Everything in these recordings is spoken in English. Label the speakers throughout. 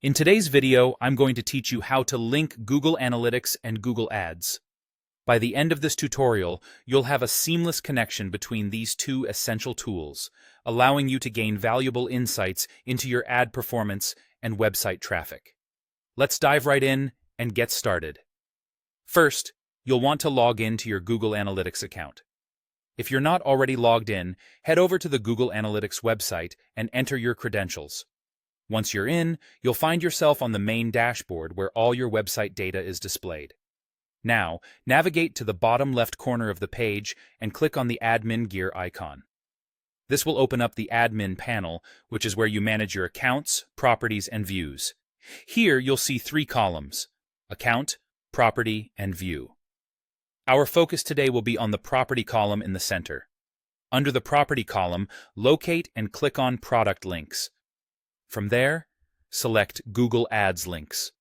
Speaker 1: In today's video, I'm going to teach you how to link Google Analytics and Google Ads. By the end of this tutorial, you'll have a seamless connection between these two essential tools, allowing you to gain valuable insights into your ad performance and website traffic. Let's dive right in and get started. First, you'll want to log in to your Google Analytics account. If you're not already logged in, head over to the Google Analytics website and enter your credentials. Once you're in, you'll find yourself on the main dashboard where all your website data is displayed. Now, navigate to the bottom left corner of the page and click on the Admin Gear icon. This will open up the Admin panel, which is where you manage your accounts, properties, and views. Here, you'll see three columns: Account, Property, and View. Our focus today will be on the Property column in the center. Under the Property column, locate and click on Product Links. From there, select Google Ads Links.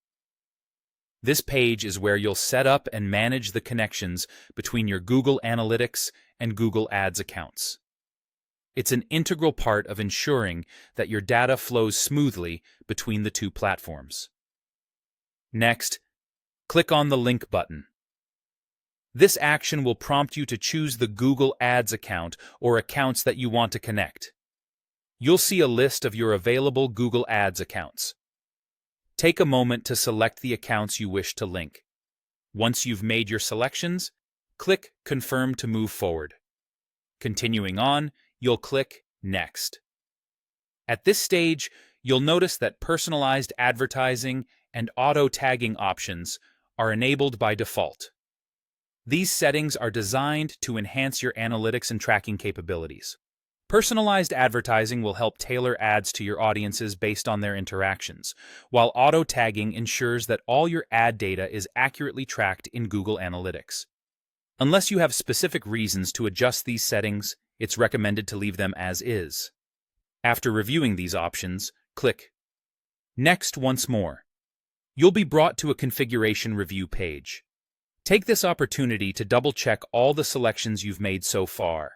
Speaker 1: This page is where you'll set up and manage the connections between your Google Analytics and Google Ads accounts. It's an integral part of ensuring that your data flows smoothly between the two platforms. Next, click on the Link button. This action will prompt you to choose the Google Ads account or accounts that you want to connect. You'll see a list of your available Google Ads accounts. Take a moment to select the accounts you wish to link. Once you've made your selections, click Confirm to move forward. Continuing on, you'll click Next. At this stage, you'll notice that personalized advertising and auto-tagging options are enabled by default. These settings are designed to enhance your analytics and tracking capabilities. Personalized advertising will help tailor ads to your audiences based on their interactions, while auto-tagging ensures that all your ad data is accurately tracked in Google Analytics. Unless you have specific reasons to adjust these settings, it's recommended to leave them as is. After reviewing these options, click Next once more. You'll be brought to a configuration review page. Take this opportunity to double-check all the selections you've made so far.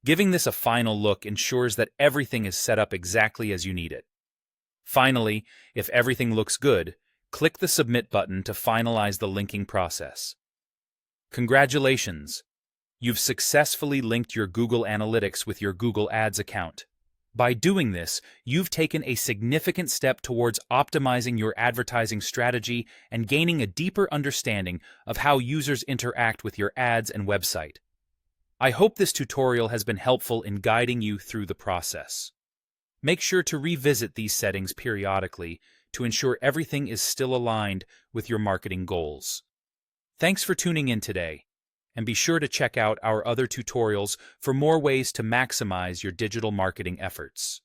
Speaker 1: Giving this a final look ensures that everything is set up exactly as you need it. Finally, if everything looks good, click the Submit button to finalize the linking process. Congratulations! You've successfully linked your Google Analytics with your Google Ads account. By doing this, you've taken a significant step towards optimizing your advertising strategy and gaining a deeper understanding of how users interact with your ads and website. I hope this tutorial has been helpful in guiding you through the process. Make sure to revisit these settings periodically to ensure everything is still aligned with your marketing goals. Thanks for tuning in today, and be sure to check out our other tutorials for more ways to maximize your digital marketing efforts.